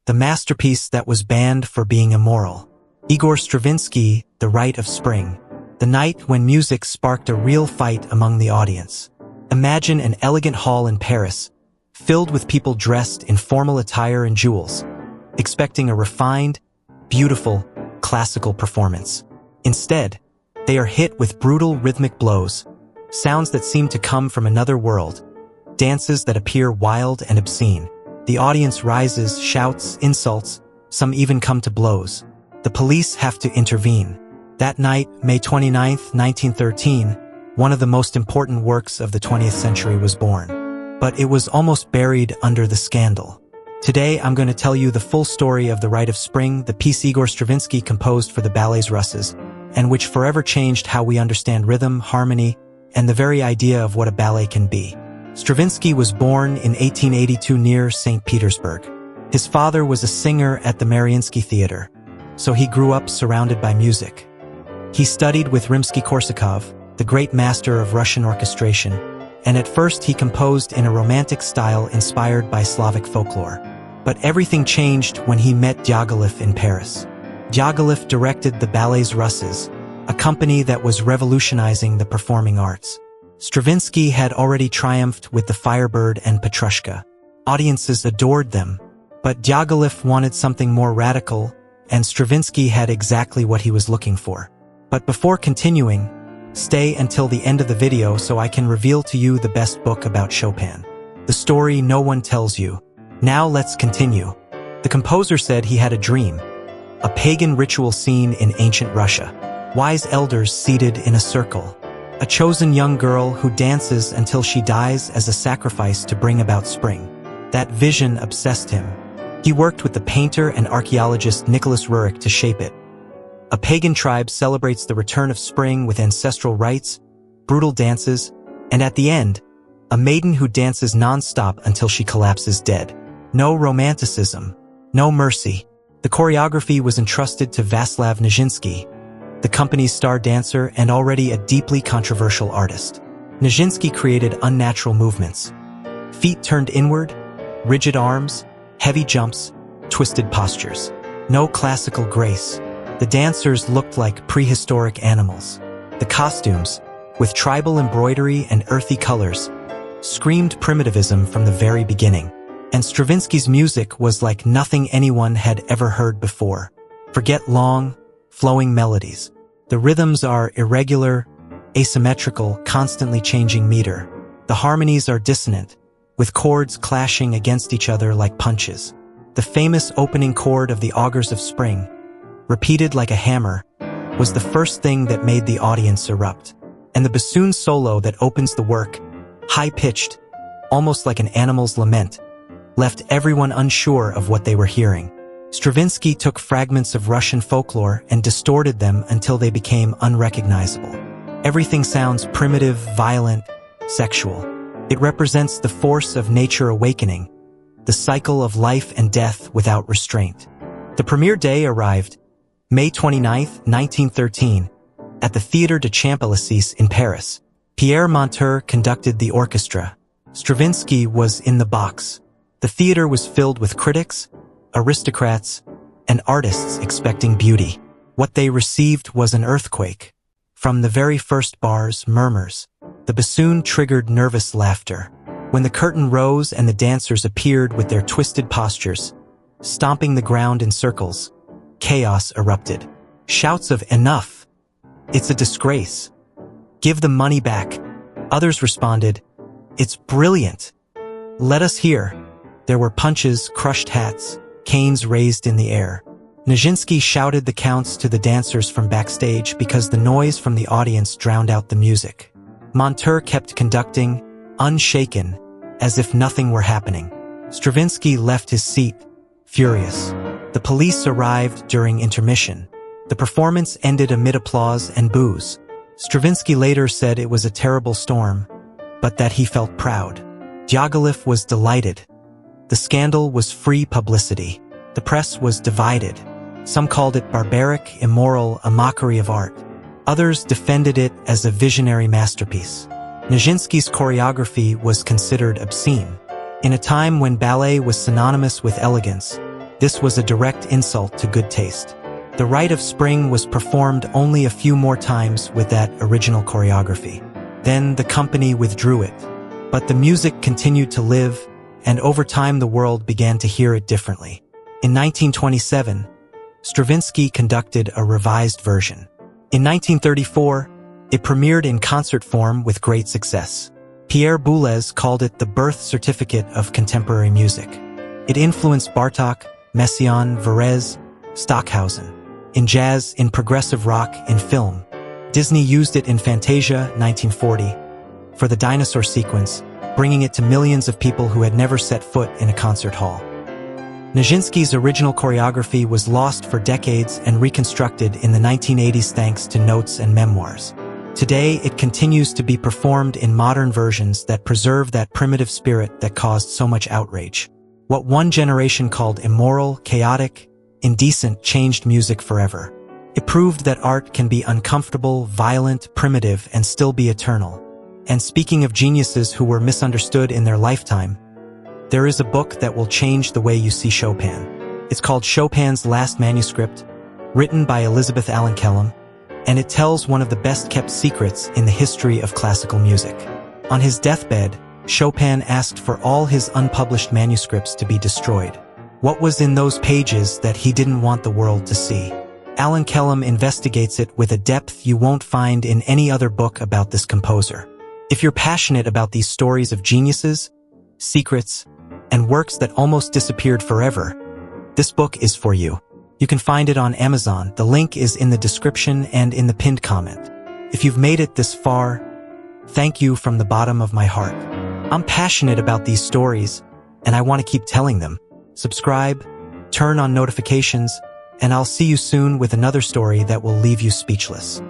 the masterpiece that was banned for being immoral. Igor Stravinsky, The Rite of Spring, the night when music sparked a real fight among the audience. Imagine an elegant hall in Paris, filled with people dressed in formal attire and jewels, expecting a refined, beautiful, classical performance. Instead, they are hit with brutal rhythmic blows, sounds that seem to come from another world, dances that appear wild and obscene. The audience rises, shouts, insults, some even come to blows. The police have to intervene. That night, May 29, 1913, one of the most important works of the 20th century was born. But it was almost buried under the scandal. Today, I'm going to tell you the full story of The Rite of Spring, the piece Igor Stravinsky composed for the ballets Russes, and which forever changed how we understand rhythm, harmony, and the very idea of what a ballet can be. Stravinsky was born in 1882 near St. Petersburg. His father was a singer at the Mariinsky Theater, so he grew up surrounded by music. He studied with Rimsky-Korsakov, the great master of Russian orchestration, and at first he composed in a romantic style inspired by Slavic folklore. But everything changed when he met Diaghilev in Paris. Diaghilev directed the Ballets Russes, a company that was revolutionizing the performing arts. Stravinsky had already triumphed with The Firebird and Petrushka. Audiences adored them, but Diaghilev wanted something more radical, and Stravinsky had exactly what he was looking for. But before continuing, stay until the end of the video so I can reveal to you the best book about Chopin. The story no one tells you. Now let's continue. The composer said he had a dream, a pagan ritual scene in ancient Russia. Wise elders seated in a circle. A chosen young girl who dances until she dies as a sacrifice to bring about spring. That vision obsessed him. He worked with the painter and archaeologist Nicholas Roerich to shape it. A pagan tribe celebrates the return of spring with ancestral rites, brutal dances, and at the end, a maiden who dances non-stop until she collapses dead. No romanticism, no mercy. The choreography was entrusted to Vaslav Nijinsky, the company's star dancer and already a deeply controversial artist. Nijinsky created unnatural movements. Feet turned inward, rigid arms, heavy jumps, twisted postures. No classical grace. The dancers looked like prehistoric animals. The costumes, with tribal embroidery and earthy colors, screamed primitivism from the very beginning. And Stravinsky's music was like nothing anyone had ever heard before. Forget long, flowing melodies. The rhythms are irregular, asymmetrical, constantly changing meter. The harmonies are dissonant, with chords clashing against each other like punches. The famous opening chord of the Augurs of Spring, repeated like a hammer, was the first thing that made the audience erupt. And the bassoon solo that opens the work, high-pitched, almost like an animal's lament, left everyone unsure of what they were hearing. Stravinsky took fragments of Russian folklore and distorted them until they became unrecognizable. Everything sounds primitive, violent, sexual. It represents the force of nature awakening, the cycle of life and death without restraint. The premiere day arrived, May 29, 1913, at the Théâtre de Champs-Élysées in Paris. Pierre Monteur conducted the orchestra. Stravinsky was in the box. The theater was filled with critics, aristocrats, and artists expecting beauty. What they received was an earthquake. From the very first bars, murmurs. The bassoon triggered nervous laughter. When the curtain rose and the dancers appeared with their twisted postures, stomping the ground in circles, chaos erupted. Shouts of "Enough! It's a disgrace! Give the money back!" Others responded, "It's brilliant! Let us hear!" There were punches, crushed hats, canes raised in the air. Nijinsky shouted the counts to the dancers from backstage because the noise from the audience drowned out the music. Monteur kept conducting, unshaken, as if nothing were happening. Stravinsky left his seat, furious. The police arrived during intermission. The performance ended amid applause and boos. Stravinsky later said it was a terrible storm, but that he felt proud. Diaghilev was delighted. The scandal was free publicity. The press was divided. Some called it barbaric, immoral, a mockery of art. Others defended it as a visionary masterpiece. Nijinsky's choreography was considered obscene. In a time when ballet was synonymous with elegance, This was a direct insult to good taste. The Rite of Spring was performed only a few more times with that original choreography. Then the company withdrew it. But the music continued to live, and over time the world began to hear it differently. In 1927, Stravinsky conducted a revised version. In 1934, it premiered in concert form with great success. Pierre Boulez called it the birth certificate of contemporary music. It influenced Bartók, Messiaen, Varese, Stockhausen. In jazz, in progressive rock, in film. Disney used it in Fantasia, 1940, for the dinosaur sequence, bringing it to millions of people who had never set foot in a concert hall. Nijinsky's original choreography was lost for decades and reconstructed in the 1980s thanks to notes and memoirs. Today, it continues to be performed in modern versions that preserve that primitive spirit that caused so much outrage. What one generation called immoral, chaotic, indecent changed music forever. It proved that art can be uncomfortable, violent, primitive, and still be eternal. And speaking of geniuses who were misunderstood in their lifetime, there is a book that will change the way you see Chopin. It's called Chopin's Last Manuscript, written by Elizabeth Allen Kellum, and it tells one of the best-kept secrets in the history of classical music. On his deathbed, Chopin asked for all his unpublished manuscripts to be destroyed. What was in those pages that he didn't want the world to see? Allen Kellum investigates it with a depth you won't find in any other book about this composer. If you're passionate about these stories of geniuses, secrets, and works that almost disappeared forever, this book is for you. You can find it on Amazon. The link is in the description and in the pinned comment. If you've made it this far, thank you from the bottom of my heart. I'm passionate about these stories, and I want to keep telling them. Subscribe, turn on notifications, and I'll see you soon with another story that will leave you speechless.